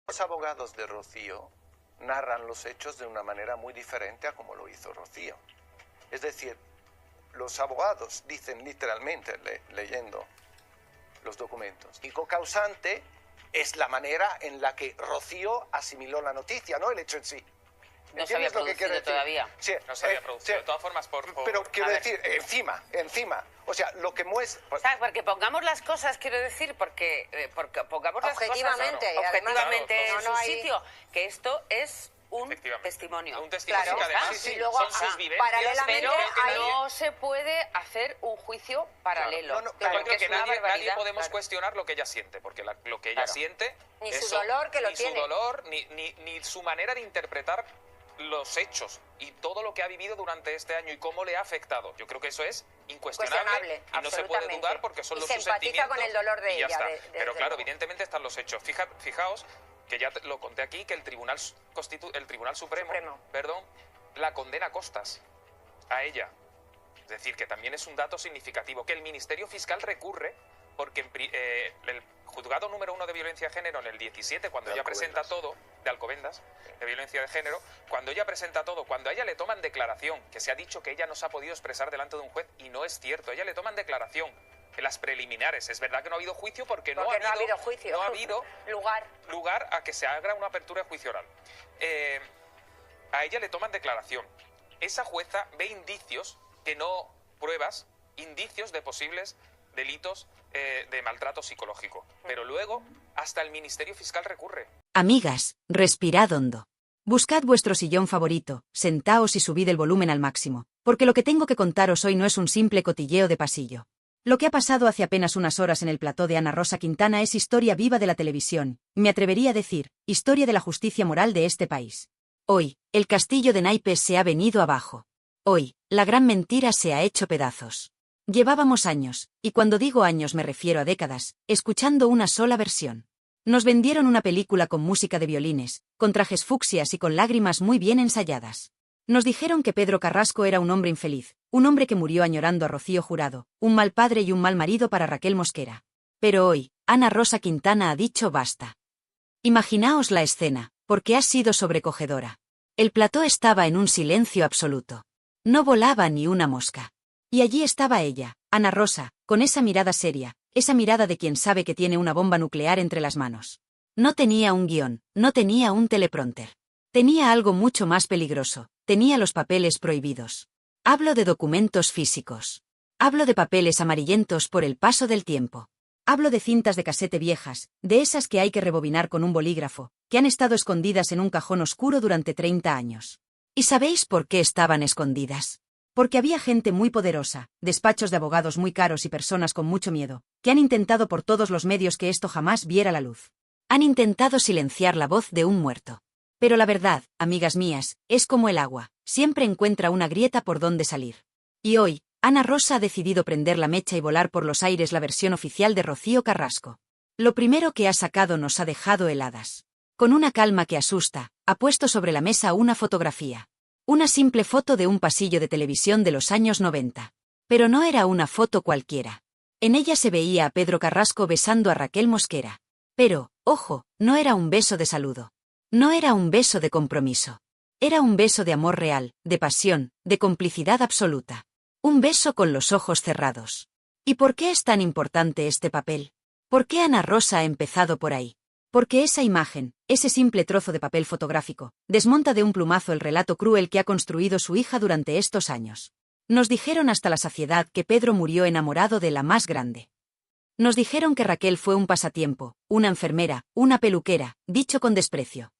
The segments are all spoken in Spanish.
Los abogados de Rocío narran los hechos de una manera muy diferente a como lo hizo Rocío. Es decir, los abogados dicen literalmente, leyendo los documentos, y cocausante es la manera en la que Rocío asimiló la noticia, no el hecho en sí. No se había producido todavía. Sí, no se había producido. Sí. De todas formas, Pero quiero decir, encima. O sea, lo que muestra... O sea, porque pongamos las cosas, quiero decir, porque pongamos las cosas objetivamente en su sitio, que esto es un testimonio. Un testimonio que además y luego, son sus vivencias. Pero no se puede hacer un juicio paralelo. Claro, porque nadie podemos cuestionar lo que ella siente, porque lo que ella siente... Ni su dolor que lo tiene. Ni su dolor, ni su manera de interpretar los hechos y todo lo que ha vivido durante este año y cómo le ha afectado. Yo creo que eso es incuestionable y no se puede dudar porque son los sus sentimientos. Con el dolor de ella. Pero claro, evidentemente están los hechos. Fijaos que ya lo conté aquí, que el Tribunal Supremo, la condena a costas a ella. Es decir, que también es un dato significativo, que el Ministerio Fiscal recurre porque el juzgado número 1 de violencia de género en el 17, cuando ella presenta todo, de Alcobendas, de violencia de género, cuando ella presenta todo, cuando a ella le toman declaración, que se ha dicho que ella no se ha podido expresar delante de un juez, y no es cierto, a ella le toman declaración en las preliminares. Es verdad que no ha habido juicio porque no ha habido lugar a que se haga una apertura de juicio oral. A ella le toman declaración. Esa jueza ve indicios, que no pruebas, indicios de posibles delitos de maltrato psicológico. Pero luego, hasta el Ministerio Fiscal recurre. Amigas, respirad hondo. Buscad vuestro sillón favorito, sentaos y subid el volumen al máximo, porque lo que tengo que contaros hoy no es un simple cotilleo de pasillo. Lo que ha pasado hace apenas unas horas en el plató de Ana Rosa Quintana es historia viva de la televisión, me atrevería a decir, historia de la justicia moral de este país. Hoy, el castillo de naipes se ha venido abajo. Hoy, la gran mentira se ha hecho pedazos. Llevábamos años, y cuando digo años me refiero a décadas, escuchando una sola versión. Nos vendieron una película con música de violines, con trajes fucsias y con lágrimas muy bien ensayadas. Nos dijeron que Pedro Carrasco era un hombre infeliz, un hombre que murió añorando a Rocío Jurado, un mal padre y un mal marido para Raquel Mosquera. Pero hoy, Ana Rosa Quintana ha dicho basta. Imaginaos la escena, porque ha sido sobrecogedora. El plató estaba en un silencio absoluto. No volaba ni una mosca. Y allí estaba ella, Ana Rosa, con esa mirada seria, esa mirada de quien sabe que tiene una bomba nuclear entre las manos. No tenía un guión, no tenía un teleprompter. Tenía algo mucho más peligroso, tenía los papeles prohibidos. Hablo de documentos físicos. Hablo de papeles amarillentos por el paso del tiempo. Hablo de cintas de casete viejas, de esas que hay que rebobinar con un bolígrafo, que han estado escondidas en un cajón oscuro durante 30 años. ¿Y sabéis por qué estaban escondidas? Porque había gente muy poderosa, despachos de abogados muy caros y personas con mucho miedo, que han intentado por todos los medios que esto jamás viera la luz. Han intentado silenciar la voz de un muerto. Pero la verdad, amigas mías, es como el agua, siempre encuentra una grieta por donde salir. Y hoy, Ana Rosa ha decidido prender la mecha y volar por los aires la versión oficial de Rocío Carrasco. Lo primero que ha sacado nos ha dejado heladas. Con una calma que asusta, ha puesto sobre la mesa una fotografía. Una simple foto de un pasillo de televisión de los años 90. Pero no era una foto cualquiera. En ella se veía a Pedro Carrasco besando a Raquel Mosquera. Pero, ojo, no era un beso de saludo. No era un beso de compromiso. Era un beso de amor real, de pasión, de complicidad absoluta. Un beso con los ojos cerrados. ¿Y por qué es tan importante este papel? ¿Por qué Ana Rosa ha empezado por ahí? Porque esa imagen, ese simple trozo de papel fotográfico, desmonta de un plumazo el relato cruel que ha construido su hija durante estos años. Nos dijeron hasta la saciedad que Pedro murió enamorado de la más grande. Nos dijeron que Raquel fue un pasatiempo, una enfermera, una peluquera, dicho con desprecio.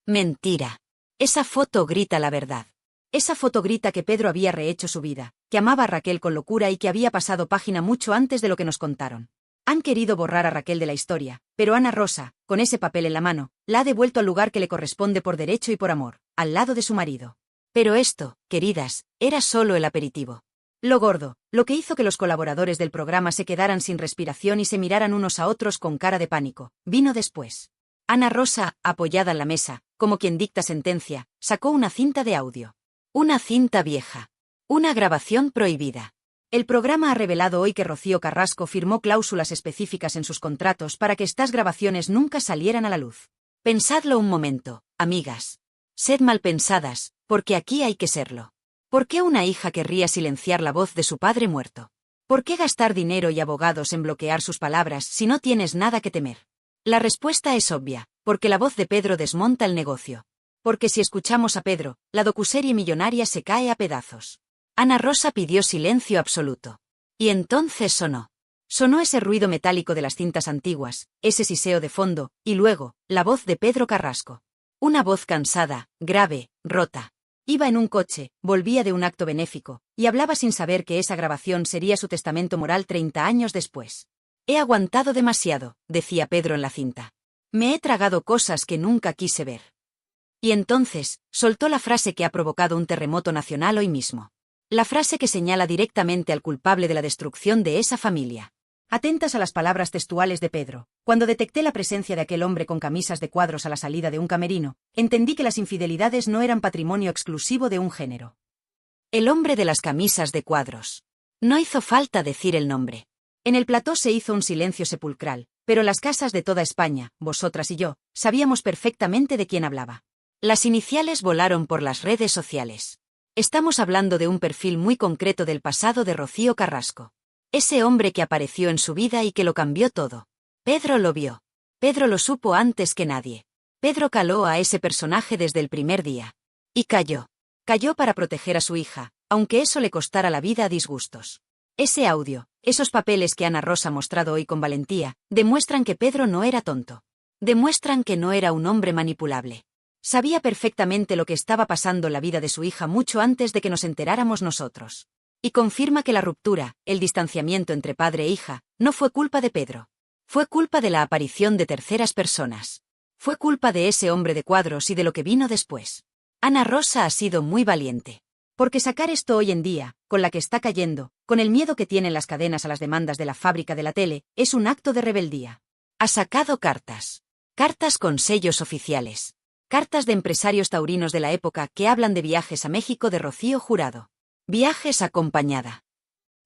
Mentira. Esa foto grita la verdad. Esa foto grita que Pedro había rehecho su vida, que amaba a Raquel con locura y que había pasado página mucho antes de lo que nos contaron. Han querido borrar a Raquel de la historia, pero Ana Rosa, con ese papel en la mano, la ha devuelto al lugar que le corresponde por derecho y por amor, al lado de su marido. Pero esto, queridas, era solo el aperitivo. Lo gordo, lo que hizo que los colaboradores del programa se quedaran sin respiración y se miraran unos a otros con cara de pánico, vino después. Ana Rosa, apoyada en la mesa, como quien dicta sentencia, sacó una cinta de audio. Una cinta vieja. Una grabación prohibida. El programa ha revelado hoy que Rocío Carrasco firmó cláusulas específicas en sus contratos para que estas grabaciones nunca salieran a la luz. Pensadlo un momento, amigas. Sed malpensadas, porque aquí hay que serlo. ¿Por qué una hija querría silenciar la voz de su padre muerto? ¿Por qué gastar dinero y abogados en bloquear sus palabras si no tienes nada que temer? La respuesta es obvia, porque la voz de Pedro desmonta el negocio. Porque si escuchamos a Pedro, la docuserie millonaria se cae a pedazos. Ana Rosa pidió silencio absoluto. Y entonces sonó. Sonó ese ruido metálico de las cintas antiguas, ese siseo de fondo, y luego, la voz de Pedro Carrasco. Una voz cansada, grave, rota. Iba en un coche, volvía de un acto benéfico, y hablaba sin saber que esa grabación sería su testamento moral 30 años después. He aguantado demasiado, decía Pedro en la cinta. Me he tragado cosas que nunca quise ver. Y entonces, soltó la frase que ha provocado un terremoto nacional hoy mismo. La frase que señala directamente al culpable de la destrucción de esa familia. Atentas a las palabras textuales de Pedro, cuando detecté la presencia de aquel hombre con camisas de cuadros a la salida de un camerino, entendí que las infidelidades no eran patrimonio exclusivo de un género. El hombre de las camisas de cuadros. No hizo falta decir el nombre. En el plató se hizo un silencio sepulcral, pero las casas de toda España, vosotras y yo, sabíamos perfectamente de quién hablaba. Las iniciales volaron por las redes sociales. Estamos hablando de un perfil muy concreto del pasado de Rocío Carrasco. Ese hombre que apareció en su vida y que lo cambió todo. Pedro lo vio. Pedro lo supo antes que nadie. Pedro caló a ese personaje desde el primer día. Y cayó. Cayó para proteger a su hija, aunque eso le costara la vida a disgustos. Ese audio, esos papeles que Ana Rosa ha mostrado hoy con valentía, demuestran que Pedro no era tonto. Demuestran que no era un hombre manipulable. Sabía perfectamente lo que estaba pasando en la vida de su hija mucho antes de que nos enteráramos nosotros. Y confirma que la ruptura, el distanciamiento entre padre e hija, no fue culpa de Pedro. Fue culpa de la aparición de terceras personas. Fue culpa de ese hombre de cuadros y de lo que vino después. Ana Rosa ha sido muy valiente. Porque sacar esto hoy en día, con la que está cayendo, con el miedo que tienen las cadenas a las demandas de la fábrica de la tele, es un acto de rebeldía. Ha sacado cartas. Cartas con sellos oficiales. Cartas de empresarios taurinos de la época que hablan de viajes a México de Rocío Jurado. Viajes acompañada.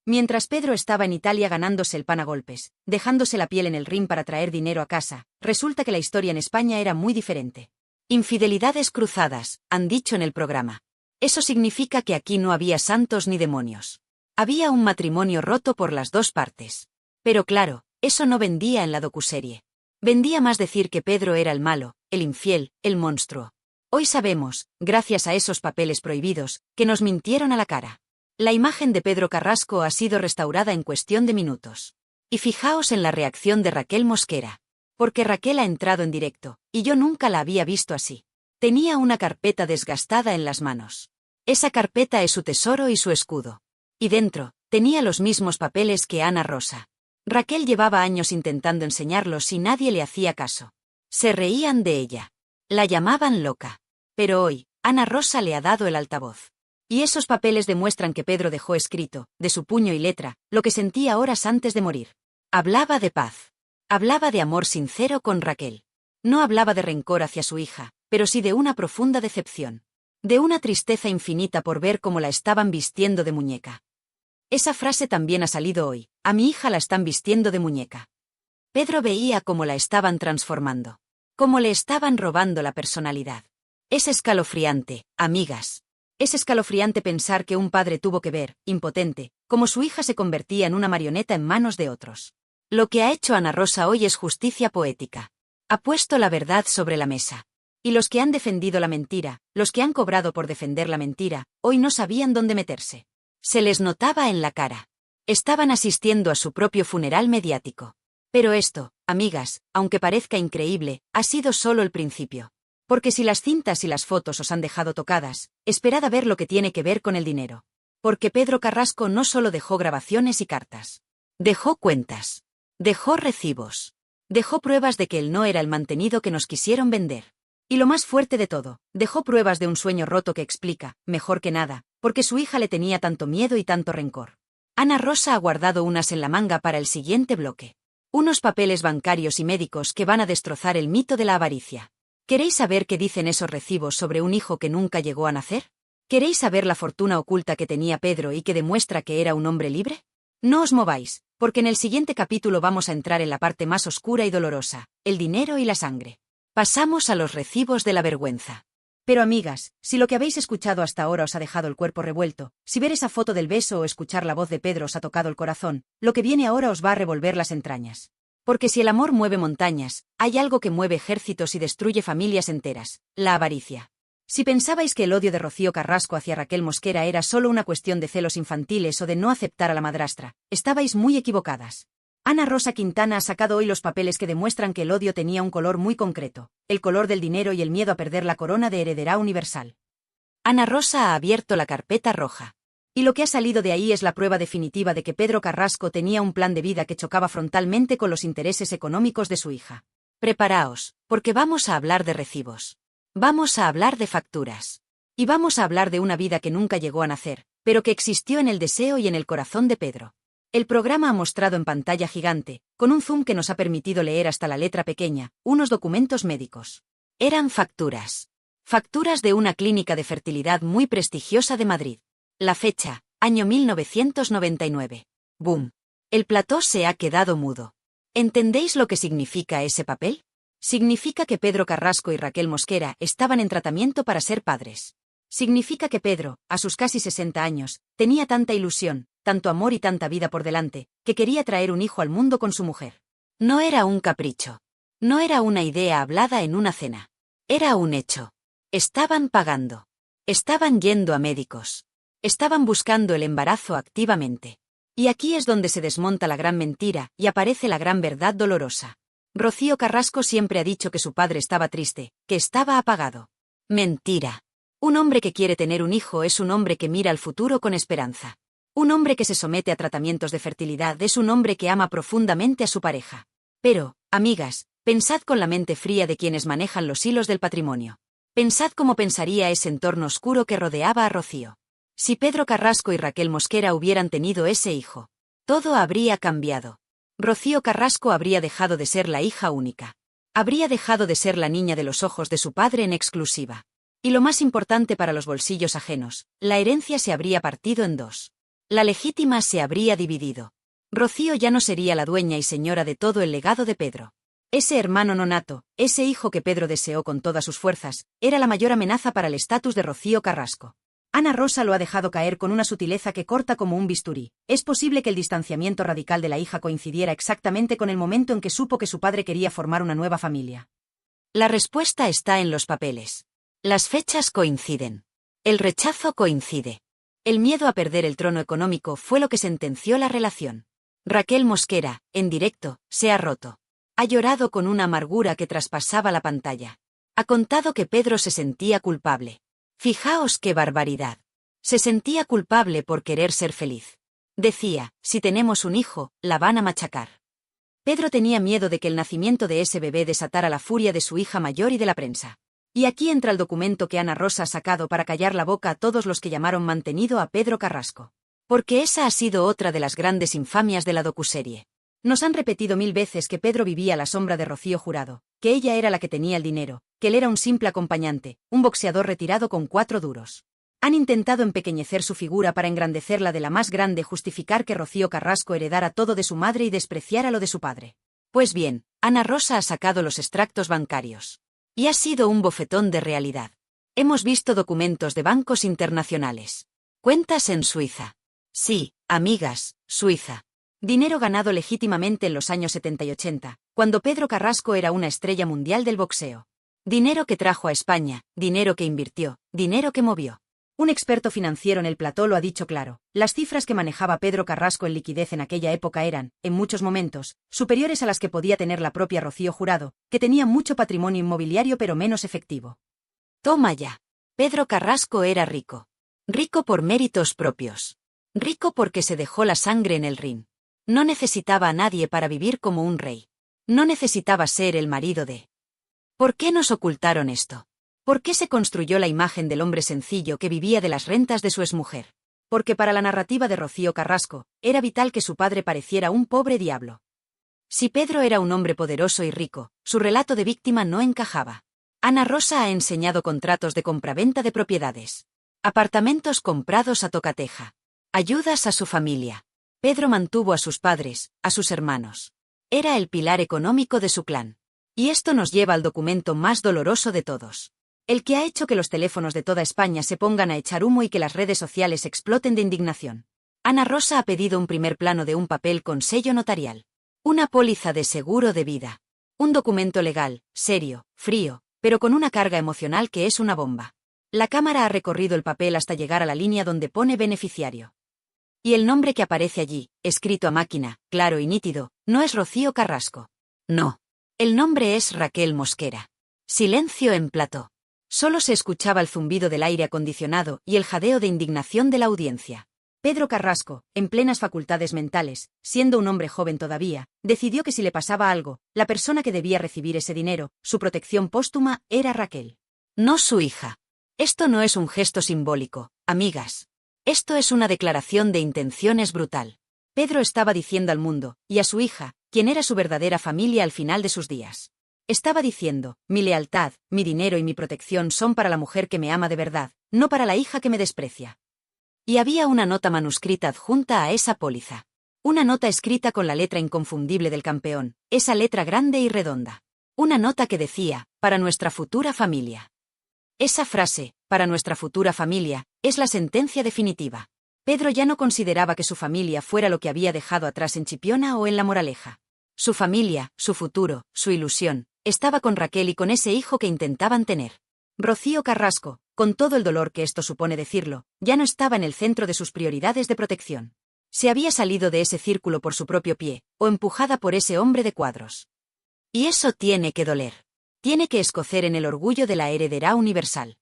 Mientras Pedro estaba en Italia ganándose el pan a golpes, dejándose la piel en el ring para traer dinero a casa, resulta que la historia en España era muy diferente. Infidelidades cruzadas, han dicho en el programa. Eso significa que aquí no había santos ni demonios. Había un matrimonio roto por las dos partes. Pero claro, eso no vendía en la docuserie. Vendía más decir que Pedro era el malo, el infiel, el monstruo. Hoy sabemos, gracias a esos papeles prohibidos, que nos mintieron a la cara. La imagen de Pedro Carrasco ha sido restaurada en cuestión de minutos. Y fijaos en la reacción de Raquel Mosquera. Porque Raquel ha entrado en directo, y yo nunca la había visto así. Tenía una carpeta desgastada en las manos. Esa carpeta es su tesoro y su escudo. Y dentro, tenía los mismos papeles que Ana Rosa. Raquel llevaba años intentando enseñarlos y nadie le hacía caso. Se reían de ella. La llamaban loca. Pero hoy, Ana Rosa le ha dado el altavoz. Y esos papeles demuestran que Pedro dejó escrito, de su puño y letra, lo que sentía horas antes de morir. Hablaba de paz. Hablaba de amor sincero con Raquel. No hablaba de rencor hacia su hija, pero sí de una profunda decepción. De una tristeza infinita por ver cómo la estaban vistiendo de muñeca. Esa frase también ha salido hoy. A mi hija la están vistiendo de muñeca. Pedro veía cómo la estaban transformando. Cómo le estaban robando la personalidad. Es escalofriante, amigas. Es escalofriante pensar que un padre tuvo que ver, impotente, cómo su hija se convertía en una marioneta en manos de otros. Lo que ha hecho Ana Rosa hoy es justicia poética. Ha puesto la verdad sobre la mesa. Y los que han defendido la mentira, los que han cobrado por defender la mentira, hoy no sabían dónde meterse. Se les notaba en la cara. Estaban asistiendo a su propio funeral mediático. Pero esto, amigas, aunque parezca increíble, ha sido solo el principio. Porque si las cintas y las fotos os han dejado tocadas, esperad a ver lo que tiene que ver con el dinero. Porque Pedro Carrasco no solo dejó grabaciones y cartas. Dejó cuentas. Dejó recibos. Dejó pruebas de que él no era el mantenido que nos quisieron vender. Y lo más fuerte de todo, dejó pruebas de un sueño roto que explica, mejor que nada, porque su hija le tenía tanto miedo y tanto rencor. Ana Rosa ha guardado unas en la manga para el siguiente bloque. Unos papeles bancarios y médicos que van a destrozar el mito de la avaricia. ¿Queréis saber qué dicen esos recibos sobre un hijo que nunca llegó a nacer? ¿Queréis saber la fortuna oculta que tenía Pedro y que demuestra que era un hombre libre? No os mováis, porque en el siguiente capítulo vamos a entrar en la parte más oscura y dolorosa, el dinero y la sangre. Pasamos a los recibos de la vergüenza. Pero amigas, si lo que habéis escuchado hasta ahora os ha dejado el cuerpo revuelto, si ver esa foto del beso o escuchar la voz de Pedro os ha tocado el corazón, lo que viene ahora os va a revolver las entrañas. Porque si el amor mueve montañas, hay algo que mueve ejércitos y destruye familias enteras: la avaricia. Si pensabais que el odio de Rocío Carrasco hacia Raquel Mosquera era solo una cuestión de celos infantiles o de no aceptar a la madrastra, estabais muy equivocadas. Ana Rosa Quintana ha sacado hoy los papeles que demuestran que el odio tenía un color muy concreto: el color del dinero y el miedo a perder la corona de heredera universal. Ana Rosa ha abierto la carpeta roja. Y lo que ha salido de ahí es la prueba definitiva de que Pedro Carrasco tenía un plan de vida que chocaba frontalmente con los intereses económicos de su hija. Preparaos, porque vamos a hablar de recibos. Vamos a hablar de facturas. Y vamos a hablar de una vida que nunca llegó a nacer, pero que existió en el deseo y en el corazón de Pedro. El programa ha mostrado en pantalla gigante, con un zoom que nos ha permitido leer hasta la letra pequeña, unos documentos médicos. Eran facturas. Facturas de una clínica de fertilidad muy prestigiosa de Madrid. La fecha, año 1999. ¡Boom! El plató se ha quedado mudo. ¿Entendéis lo que significa ese papel? Significa que Pedro Carrasco y Raquel Mosquera estaban en tratamiento para ser padres. Significa que Pedro, a sus casi 60 años, tenía tanta ilusión, tanto amor y tanta vida por delante, que quería traer un hijo al mundo con su mujer. No era un capricho. No era una idea hablada en una cena. Era un hecho. Estaban pagando. Estaban yendo a médicos. Estaban buscando el embarazo activamente. Y aquí es donde se desmonta la gran mentira y aparece la gran verdad dolorosa. Rocío Carrasco siempre ha dicho que su padre estaba triste, que estaba apagado. Mentira. Un hombre que quiere tener un hijo es un hombre que mira al futuro con esperanza. Un hombre que se somete a tratamientos de fertilidad es un hombre que ama profundamente a su pareja. Pero, amigas, pensad con la mente fría de quienes manejan los hilos del patrimonio. Pensad cómo pensaría ese entorno oscuro que rodeaba a Rocío. Si Pedro Carrasco y Raquel Mosquera hubieran tenido ese hijo, todo habría cambiado. Rocío Carrasco habría dejado de ser la hija única. Habría dejado de ser la niña de los ojos de su padre en exclusiva. Y lo más importante para los bolsillos ajenos, la herencia se habría partido en dos. La legítima se habría dividido. Rocío ya no sería la dueña y señora de todo el legado de Pedro. Ese hermano no nato, ese hijo que Pedro deseó con todas sus fuerzas, era la mayor amenaza para el estatus de Rocío Carrasco. Ana Rosa lo ha dejado caer con una sutileza que corta como un bisturí. Es posible que el distanciamiento radical de la hija coincidiera exactamente con el momento en que supo que su padre quería formar una nueva familia. La respuesta está en los papeles. Las fechas coinciden. El rechazo coincide. El miedo a perder el trono económico fue lo que sentenció la relación. Raquel Mosquera, en directo, se ha roto. Ha llorado con una amargura que traspasaba la pantalla. Ha contado que Pedro se sentía culpable. Fijaos qué barbaridad. Se sentía culpable por querer ser feliz. Decía, si tenemos un hijo, la van a machacar. Pedro tenía miedo de que el nacimiento de ese bebé desatara la furia de su hija mayor y de la prensa. Y aquí entra el documento que Ana Rosa ha sacado para callar la boca a todos los que llamaron mantenido a Pedro Carrasco. Porque esa ha sido otra de las grandes infamias de la docuserie. Nos han repetido 1000 veces que Pedro vivía a la sombra de Rocío Jurado, que ella era la que tenía el dinero, que él era un simple acompañante, un boxeador retirado con 4 duros. Han intentado empequeñecer su figura para engrandecerla de la más grande, justificar que Rocío Carrasco heredara todo de su madre y despreciara lo de su padre. Pues bien, Ana Rosa ha sacado los extractos bancarios. Y ha sido un bofetón de realidad. Hemos visto documentos de bancos internacionales. Cuentas en Suiza. Sí, amigas, Suiza. Dinero ganado legítimamente en los años 70 y 80, cuando Pedro Carrasco era una estrella mundial del boxeo. Dinero que trajo a España, dinero que invirtió, dinero que movió. Un experto financiero en el plató lo ha dicho claro: las cifras que manejaba Pedro Carrasco en liquidez en aquella época eran, en muchos momentos, superiores a las que podía tener la propia Rocío Jurado, que tenía mucho patrimonio inmobiliario pero menos efectivo. Toma ya. Pedro Carrasco era rico. Rico por méritos propios. Rico porque se dejó la sangre en el ring. No necesitaba a nadie para vivir como un rey. No necesitaba ser el marido de... ¿Por qué nos ocultaron esto? ¿Por qué se construyó la imagen del hombre sencillo que vivía de las rentas de su exmujer? Porque para la narrativa de Rocío Carrasco, era vital que su padre pareciera un pobre diablo. Si Pedro era un hombre poderoso y rico, su relato de víctima no encajaba. Ana Rosa ha enseñado contratos de compraventa de propiedades. Apartamentos comprados a tocateja. Ayudas a su familia. Pedro mantuvo a sus padres, a sus hermanos. Era el pilar económico de su clan. Y esto nos lleva al documento más doloroso de todos. El que ha hecho que los teléfonos de toda España se pongan a echar humo y que las redes sociales exploten de indignación. Ana Rosa ha pedido un primer plano de un papel con sello notarial. Una póliza de seguro de vida. Un documento legal, serio, frío, pero con una carga emocional que es una bomba. La cámara ha recorrido el papel hasta llegar a la línea donde pone beneficiario. Y el nombre que aparece allí, escrito a máquina, claro y nítido, no es Rocío Carrasco. No. El nombre es Raquel Mosquera. Silencio en plató. Solo se escuchaba el zumbido del aire acondicionado y el jadeo de indignación de la audiencia. Pedro Carrasco, en plenas facultades mentales, siendo un hombre joven todavía, decidió que si le pasaba algo, la persona que debía recibir ese dinero, su protección póstuma, era Raquel. No su hija. Esto no es un gesto simbólico, amigas. Esto es una declaración de intenciones brutal. Pedro estaba diciendo al mundo, y a su hija, quien era su verdadera familia al final de sus días. Estaba diciendo, mi lealtad, mi dinero y mi protección son para la mujer que me ama de verdad, no para la hija que me desprecia. Y había una nota manuscrita adjunta a esa póliza. Una nota escrita con la letra inconfundible del campeón, esa letra grande y redonda. Una nota que decía, para nuestra futura familia. Esa frase, para nuestra futura familia, es la sentencia definitiva. Pedro ya no consideraba que su familia fuera lo que había dejado atrás en Chipiona o en La Moraleja. Su familia, su futuro, su ilusión, estaba con Raquel y con ese hijo que intentaban tener. Rocío Carrasco, con todo el dolor que esto supone decirlo, ya no estaba en el centro de sus prioridades de protección. Se había salido de ese círculo por su propio pie, o empujada por ese hombre de cuadros. Y eso tiene que doler. Tiene que escocer en el orgullo de la heredera universal.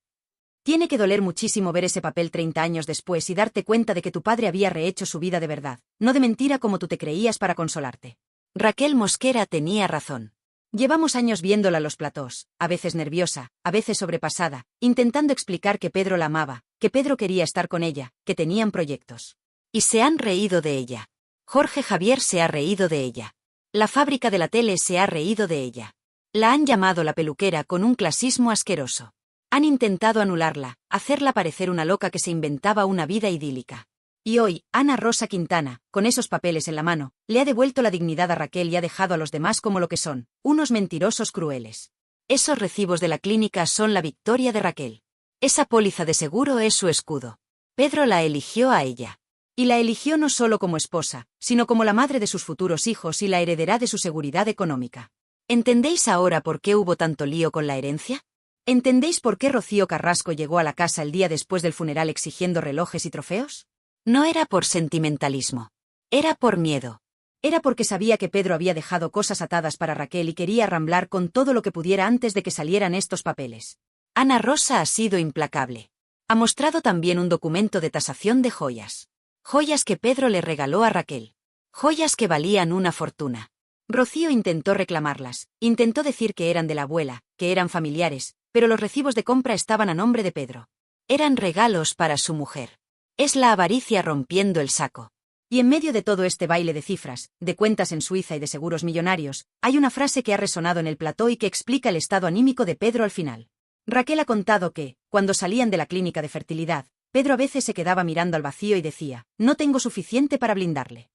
Tiene que doler muchísimo ver ese papel 30 años después y darte cuenta de que tu padre había rehecho su vida de verdad, no de mentira como tú te creías para consolarte. Raquel Mosquera tenía razón. Llevamos años viéndola a los platós, a veces nerviosa, a veces sobrepasada, intentando explicar que Pedro la amaba, que Pedro quería estar con ella, que tenían proyectos. Y se han reído de ella. Jorge Javier se ha reído de ella. La fábrica de la tele se ha reído de ella. La han llamado la peluquera con un clasismo asqueroso. Han intentado anularla, hacerla parecer una loca que se inventaba una vida idílica. Y hoy, Ana Rosa Quintana, con esos papeles en la mano, le ha devuelto la dignidad a Raquel y ha dejado a los demás como lo que son, unos mentirosos crueles. Esos recibos de la clínica son la victoria de Raquel. Esa póliza de seguro es su escudo. Pedro la eligió a ella. Y la eligió no solo como esposa, sino como la madre de sus futuros hijos y la heredera de su seguridad económica. ¿Entendéis ahora por qué hubo tanto lío con la herencia? ¿Entendéis por qué Rocío Carrasco llegó a la casa el día después del funeral exigiendo relojes y trofeos? No era por sentimentalismo. Era por miedo. Era porque sabía que Pedro había dejado cosas atadas para Raquel y quería arramblar con todo lo que pudiera antes de que salieran estos papeles. Ana Rosa ha sido implacable. Ha mostrado también un documento de tasación de joyas. Joyas que Pedro le regaló a Raquel. Joyas que valían una fortuna. Rocío intentó reclamarlas, intentó decir que eran de la abuela, que eran familiares, pero los recibos de compra estaban a nombre de Pedro. Eran regalos para su mujer. Es la avaricia rompiendo el saco. Y en medio de todo este baile de cifras, de cuentas en Suiza y de seguros millonarios, hay una frase que ha resonado en el plató y que explica el estado anímico de Pedro al final. Raquel ha contado que, cuando salían de la clínica de fertilidad, Pedro a veces se quedaba mirando al vacío y decía, no tengo suficiente para blindarle.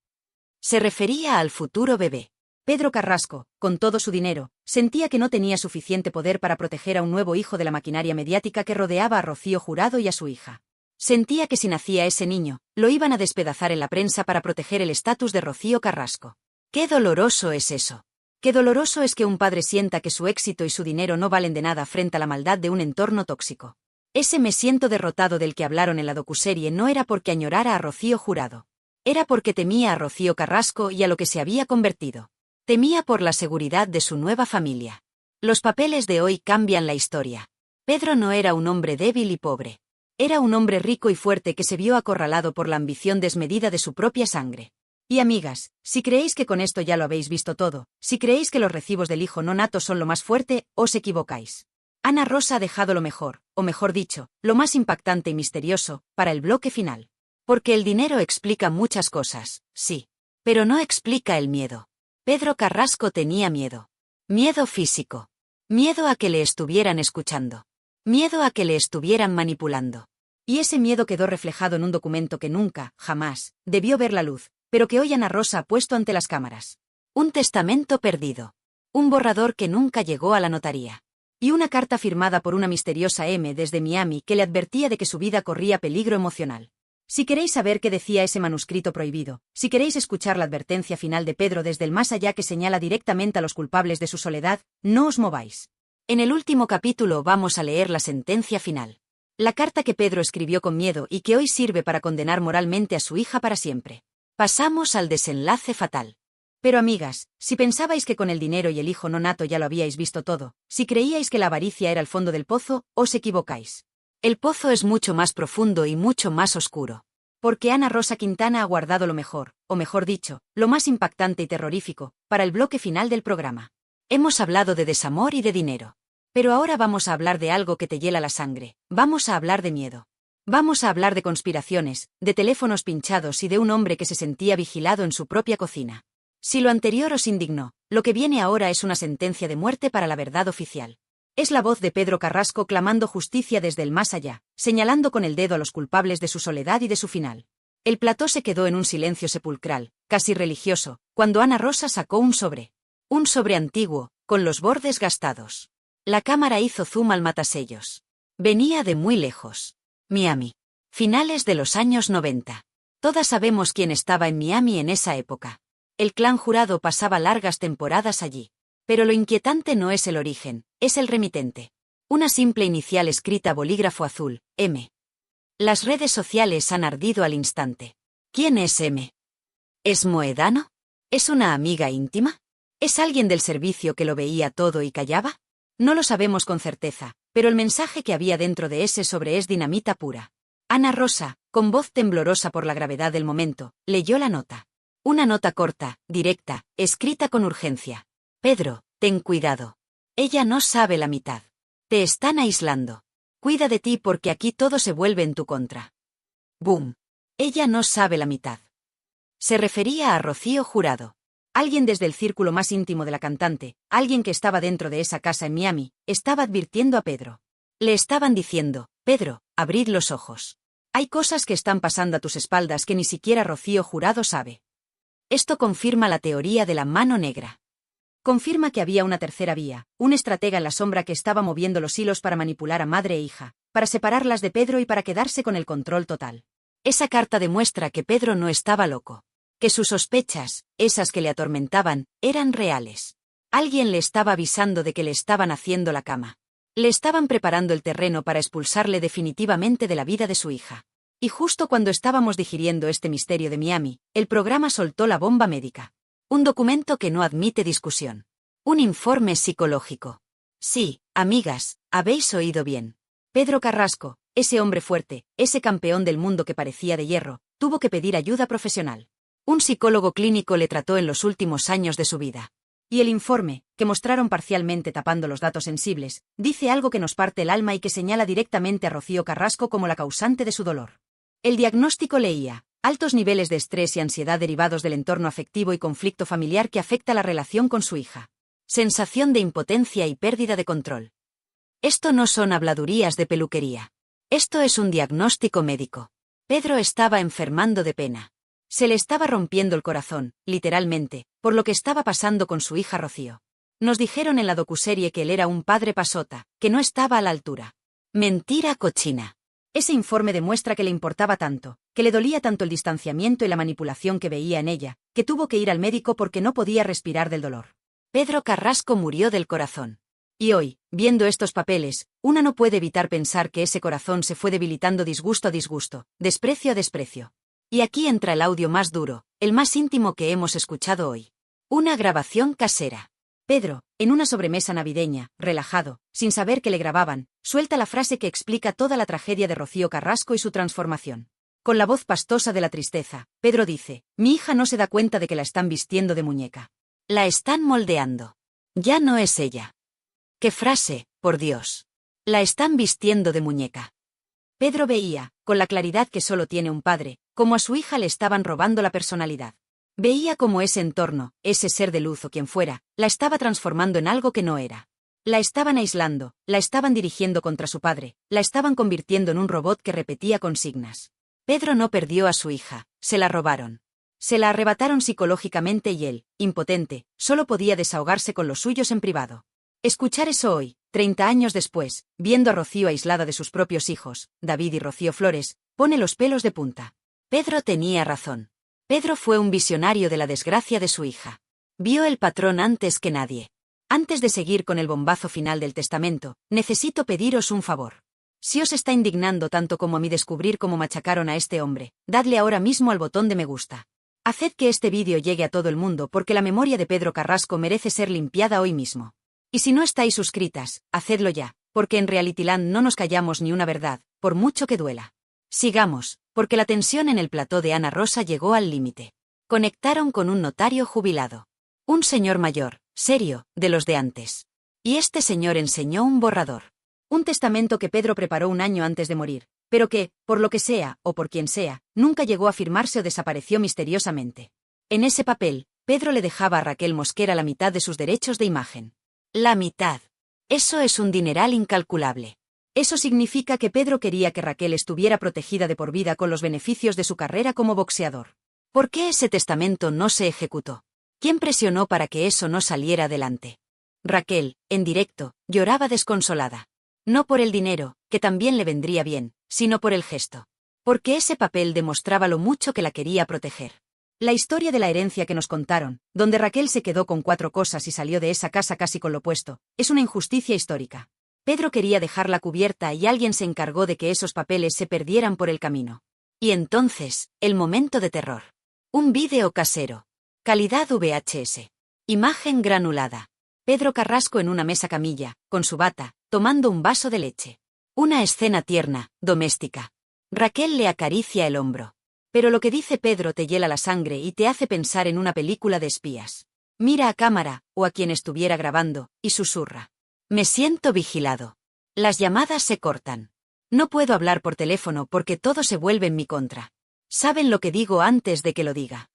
Se refería al futuro bebé. Pedro Carrasco, con todo su dinero, sentía que no tenía suficiente poder para proteger a un nuevo hijo de la maquinaria mediática que rodeaba a Rocío Jurado y a su hija. Sentía que si nacía ese niño, lo iban a despedazar en la prensa para proteger el estatus de Rocío Carrasco. ¡Qué doloroso es eso! ¡Qué doloroso es que un padre sienta que su éxito y su dinero no valen de nada frente a la maldad de un entorno tóxico! Ese me siento derrotado del que hablaron en la docuserie no era porque añorara a Rocío Jurado. Era porque temía a Rocío Carrasco y a lo que se había convertido. Temía por la seguridad de su nueva familia. Los papeles de hoy cambian la historia. Pedro no era un hombre débil y pobre. Era un hombre rico y fuerte que se vio acorralado por la ambición desmedida de su propia sangre. Y amigas, si creéis que con esto ya lo habéis visto todo, si creéis que los recibos del hijo no nato son lo más fuerte, os equivocáis. Ana Rosa ha dejado lo mejor, o mejor dicho, lo más impactante y misterioso, para el bloque final. Porque el dinero explica muchas cosas, sí. Pero no explica el miedo. Pedro Carrasco tenía miedo. Miedo físico. Miedo a que le estuvieran escuchando. Miedo a que le estuvieran manipulando. Y ese miedo quedó reflejado en un documento que nunca, jamás, debió ver la luz, pero que hoy Ana Rosa ha puesto ante las cámaras. Un testamento perdido. Un borrador que nunca llegó a la notaría. Y una carta firmada por una misteriosa M desde Miami que le advertía de que su vida corría peligro emocional. Si queréis saber qué decía ese manuscrito prohibido, si queréis escuchar la advertencia final de Pedro desde el más allá que señala directamente a los culpables de su soledad, no os mováis. En el último capítulo vamos a leer la sentencia final. La carta que Pedro escribió con miedo y que hoy sirve para condenar moralmente a su hija para siempre. Pasamos al desenlace fatal. Pero amigas, si pensabais que con el dinero y el hijo no nato ya lo habíais visto todo, si creíais que la avaricia era el fondo del pozo, os equivocáis. El pozo es mucho más profundo y mucho más oscuro. Porque Ana Rosa Quintana ha guardado lo mejor, o mejor dicho, lo más impactante y terrorífico, para el bloque final del programa. Hemos hablado de desamor y de dinero. Pero ahora vamos a hablar de algo que te hiela la sangre, vamos a hablar de miedo. Vamos a hablar de conspiraciones, de teléfonos pinchados y de un hombre que se sentía vigilado en su propia cocina. Si lo anterior os indignó, lo que viene ahora es una sentencia de muerte para la verdad oficial. Es la voz de Pedro Carrasco clamando justicia desde el más allá, señalando con el dedo a los culpables de su soledad y de su final. El plató se quedó en un silencio sepulcral, casi religioso, cuando Ana Rosa sacó un sobre. Un sobre antiguo, con los bordes gastados. La cámara hizo zoom al matasellos. Venía de muy lejos. Miami. Finales de los años 90. Todas sabemos quién estaba en Miami en esa época. El clan Jurado pasaba largas temporadas allí. Pero lo inquietante no es el origen, es el remitente. Una simple inicial escrita a bolígrafo azul, M. Las redes sociales han ardido al instante. ¿Quién es M? ¿Es Moedano? ¿Es una amiga íntima? ¿Es alguien del servicio que lo veía todo y callaba? No lo sabemos con certeza, pero el mensaje que había dentro de ese sobre es dinamita pura. Ana Rosa, con voz temblorosa por la gravedad del momento, leyó la nota. Una nota corta, directa, escrita con urgencia. Pedro, ten cuidado. Ella no sabe la mitad. Te están aislando. Cuida de ti porque aquí todo se vuelve en tu contra. Boom. Ella no sabe la mitad. Se refería a Rocío Jurado. Alguien desde el círculo más íntimo de la cantante, alguien que estaba dentro de esa casa en Miami, estaba advirtiendo a Pedro. Le estaban diciendo, Pedro, abrid los ojos. Hay cosas que están pasando a tus espaldas que ni siquiera Rocío Jurado sabe. Esto confirma la teoría de la mano negra. Confirma que había una tercera vía, un estratega en la sombra que estaba moviendo los hilos para manipular a madre e hija, para separarlas de Pedro y para quedarse con el control total. Esa carta demuestra que Pedro no estaba loco. Que sus sospechas, esas que le atormentaban, eran reales. Alguien le estaba avisando de que le estaban haciendo la cama. Le estaban preparando el terreno para expulsarle definitivamente de la vida de su hija. Y justo cuando estábamos digiriendo este misterio de Miami, el programa soltó la bomba médica. Un documento que no admite discusión. Un informe psicológico. Sí, amigas, habéis oído bien. Pedro Carrasco, ese hombre fuerte, ese campeón del mundo que parecía de hierro, tuvo que pedir ayuda profesional. Un psicólogo clínico le trató en los últimos años de su vida. Y el informe, que mostraron parcialmente tapando los datos sensibles, dice algo que nos parte el alma y que señala directamente a Rocío Carrasco como la causante de su dolor. El diagnóstico leía: altos niveles de estrés y ansiedad derivados del entorno afectivo y conflicto familiar que afecta la relación con su hija. Sensación de impotencia y pérdida de control. Esto no son habladurías de peluquería. Esto es un diagnóstico médico. Pedro estaba enfermando de pena. Se le estaba rompiendo el corazón, literalmente, por lo que estaba pasando con su hija Rocío. Nos dijeron en la docuserie que él era un padre pasota, que no estaba a la altura. Mentira cochina. Ese informe demuestra que le importaba tanto, que le dolía tanto el distanciamiento y la manipulación que veía en ella, que tuvo que ir al médico porque no podía respirar del dolor. Pedro Carrasco murió del corazón. Y hoy, viendo estos papeles, una no puede evitar pensar que ese corazón se fue debilitando disgusto a disgusto, desprecio a desprecio. Y aquí entra el audio más duro, el más íntimo que hemos escuchado hoy. Una grabación casera. Pedro, en una sobremesa navideña, relajado, sin saber que le grababan, suelta la frase que explica toda la tragedia de Rocío Carrasco y su transformación. Con la voz pastosa de la tristeza, Pedro dice: mi hija no se da cuenta de que la están vistiendo de muñeca. La están moldeando. Ya no es ella. ¡Qué frase, por Dios! La están vistiendo de muñeca. Pedro veía, con la claridad que solo tiene un padre, cómo a su hija le estaban robando la personalidad. Veía cómo ese entorno, ese ser de luz o quien fuera, la estaba transformando en algo que no era. La estaban aislando, la estaban dirigiendo contra su padre, la estaban convirtiendo en un robot que repetía consignas. Pedro no perdió a su hija, se la robaron. Se la arrebataron psicológicamente y él, impotente, solo podía desahogarse con los suyos en privado. Escuchar eso hoy, 30 años después, viendo a Rocío aislada de sus propios hijos, David y Rocío Flores, pone los pelos de punta. Pedro tenía razón. Pedro fue un visionario de la desgracia de su hija. Vio el patrón antes que nadie. Antes de seguir con el bombazo final del testamento, necesito pediros un favor. Si os está indignando tanto como a mí descubrir cómo machacaron a este hombre, dadle ahora mismo al botón de me gusta. Haced que este vídeo llegue a todo el mundo porque la memoria de Pedro Carrasco merece ser limpiada hoy mismo. Y si no estáis suscritas, hacedlo ya, porque en Realityland no nos callamos ni una verdad, por mucho que duela. Sigamos, porque la tensión en el plató de Ana Rosa llegó al límite. Conectaron con un notario jubilado. Un señor mayor, serio, de los de antes. Y este señor enseñó un borrador. Un testamento que Pedro preparó un año antes de morir, pero que, por lo que sea, o por quien sea, nunca llegó a firmarse o desapareció misteriosamente. En ese papel, Pedro le dejaba a Raquel Mosquera la mitad de sus derechos de imagen. La mitad. Eso es un dineral incalculable. Eso significa que Pedro quería que Raquel estuviera protegida de por vida con los beneficios de su carrera como boxeador. ¿Por qué ese testamento no se ejecutó? ¿Quién presionó para que eso no saliera adelante? Raquel, en directo, lloraba desconsolada. No por el dinero, que también le vendría bien, sino por el gesto. Porque ese papel demostraba lo mucho que la quería proteger. La historia de la herencia que nos contaron, donde Raquel se quedó con 4 cosas y salió de esa casa casi con lo opuesto, es una injusticia histórica. Pedro quería dejarla cubierta y alguien se encargó de que esos papeles se perdieran por el camino. Y entonces, el momento de terror. Un vídeo casero. Calidad VHS. Imagen granulada. Pedro Carrasco en una mesa camilla, con su bata, tomando un vaso de leche. Una escena tierna, doméstica. Raquel le acaricia el hombro. Pero lo que dice Pedro te hiela la sangre y te hace pensar en una película de espías. Mira a cámara, o a quien estuviera grabando, y susurra. Me siento vigilado. Las llamadas se cortan. No puedo hablar por teléfono porque todo se vuelve en mi contra. Saben lo que digo antes de que lo diga.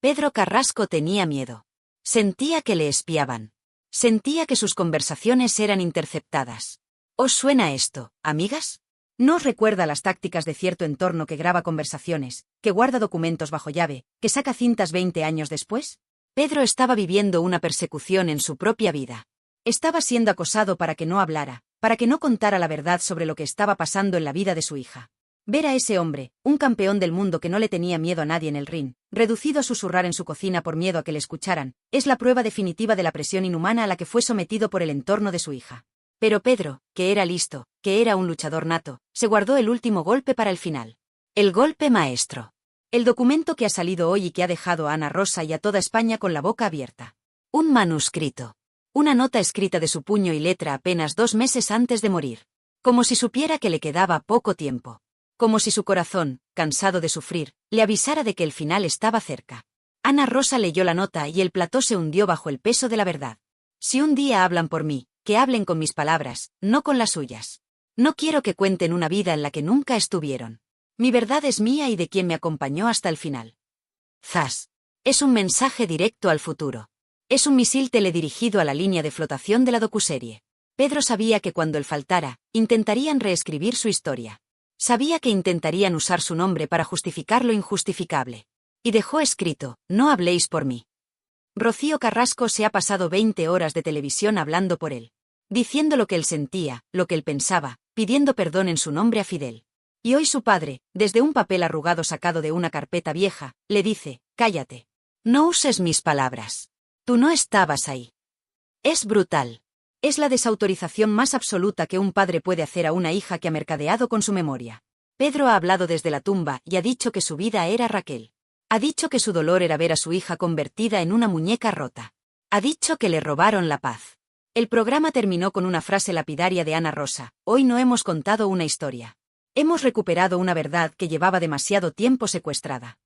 Pedro Carrasco tenía miedo. Sentía que le espiaban. Sentía que sus conversaciones eran interceptadas. ¿Os suena esto, amigas? ¿No os recuerda las tácticas de cierto entorno que graba conversaciones, que guarda documentos bajo llave, que saca cintas 20 años después? Pedro estaba viviendo una persecución en su propia vida. Estaba siendo acosado para que no hablara, para que no contara la verdad sobre lo que estaba pasando en la vida de su hija. Ver a ese hombre, un campeón del mundo que no le tenía miedo a nadie en el ring, reducido a susurrar en su cocina por miedo a que le escucharan, es la prueba definitiva de la presión inhumana a la que fue sometido por el entorno de su hija. Pero Pedro, que era listo, que era un luchador nato, se guardó el último golpe para el final. El golpe maestro. El documento que ha salido hoy y que ha dejado a Ana Rosa y a toda España con la boca abierta. Un manuscrito. Una nota escrita de su puño y letra apenas 2 meses antes de morir. Como si supiera que le quedaba poco tiempo. Como si su corazón, cansado de sufrir, le avisara de que el final estaba cerca. Ana Rosa leyó la nota y el plató se hundió bajo el peso de la verdad. Si un día hablan por mí, que hablen con mis palabras, no con las suyas. No quiero que cuenten una vida en la que nunca estuvieron. Mi verdad es mía y de quien me acompañó hasta el final. Zas. Es un mensaje directo al futuro. Es un misil teledirigido a la línea de flotación de la docuserie. Pedro sabía que cuando él faltara, intentarían reescribir su historia. Sabía que intentarían usar su nombre para justificar lo injustificable. Y dejó escrito, no habléis por mí. Rocío Carrasco se ha pasado 20 horas de televisión hablando por él. Diciendo lo que él sentía, lo que él pensaba, pidiendo perdón en su nombre a Fidel. Y hoy su padre, desde un papel arrugado sacado de una carpeta vieja, le dice, cállate. No uses mis palabras. Tú no estabas ahí. Es brutal. Es la desautorización más absoluta que un padre puede hacer a una hija que ha mercadeado con su memoria. Pedro ha hablado desde la tumba y ha dicho que su vida era Raquel. Ha dicho que su dolor era ver a su hija convertida en una muñeca rota. Ha dicho que le robaron la paz. El programa terminó con una frase lapidaria de Ana Rosa, hoy no hemos contado una historia. Hemos recuperado una verdad que llevaba demasiado tiempo secuestrada.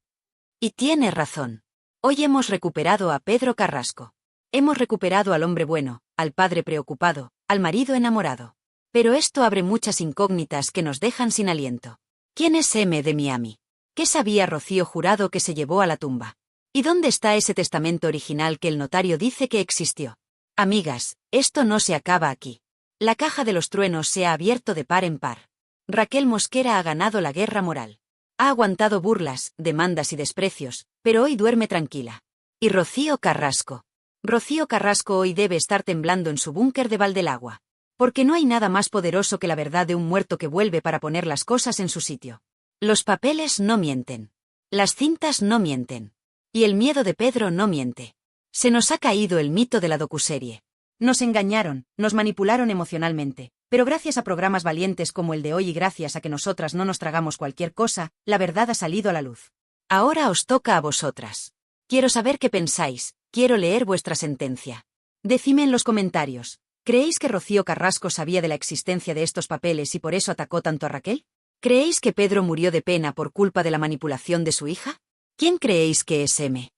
Y tiene razón. Hoy hemos recuperado a Pedro Carrasco. Hemos recuperado al hombre bueno, al padre preocupado, al marido enamorado. Pero esto abre muchas incógnitas que nos dejan sin aliento. ¿Quién es M de Miami? ¿Qué sabía Rocío Jurado que se llevó a la tumba? ¿Y dónde está ese testamento original que el notario dice que existió? Amigas, esto no se acaba aquí. La caja de los truenos se ha abierto de par en par. Raquel Mosquera ha ganado la guerra moral. Ha aguantado burlas, demandas y desprecios, pero hoy duerme tranquila. Y Rocío Carrasco. Rocío Carrasco hoy debe estar temblando en su búnker de Valdelagua. Porque no hay nada más poderoso que la verdad de un muerto que vuelve para poner las cosas en su sitio. Los papeles no mienten. Las cintas no mienten. Y el miedo de Pedro no miente. Se nos ha caído el mito de la docuserie. Nos engañaron, nos manipularon emocionalmente, pero gracias a programas valientes como el de hoy y gracias a que nosotras no nos tragamos cualquier cosa, la verdad ha salido a la luz. Ahora os toca a vosotras. Quiero saber qué pensáis, quiero leer vuestra sentencia. Decidme en los comentarios. ¿Creéis que Rocío Carrasco sabía de la existencia de estos papeles y por eso atacó tanto a Raquel? ¿Creéis que Pedro murió de pena por culpa de la manipulación de su hija? ¿Quién creéis que es M?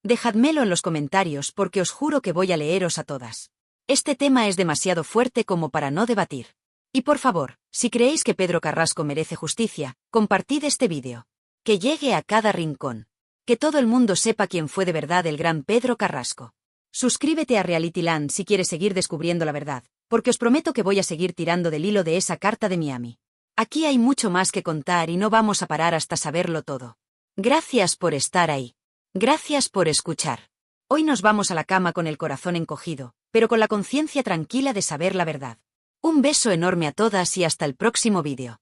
Dejadmelo en los comentarios porque os juro que voy a leeros a todas. Este tema es demasiado fuerte como para no debatir. Y por favor, si creéis que Pedro Carrasco merece justicia, compartid este vídeo. Que llegue a cada rincón. Que todo el mundo sepa quién fue de verdad el gran Pedro Carrasco. Suscríbete a Realityland si quieres seguir descubriendo la verdad, porque os prometo que voy a seguir tirando del hilo de esa carta de Miami. Aquí hay mucho más que contar y no vamos a parar hasta saberlo todo. Gracias por estar ahí. Gracias por escuchar. Hoy nos vamos a la cama con el corazón encogido, pero con la conciencia tranquila de saber la verdad. Un beso enorme a todas y hasta el próximo vídeo.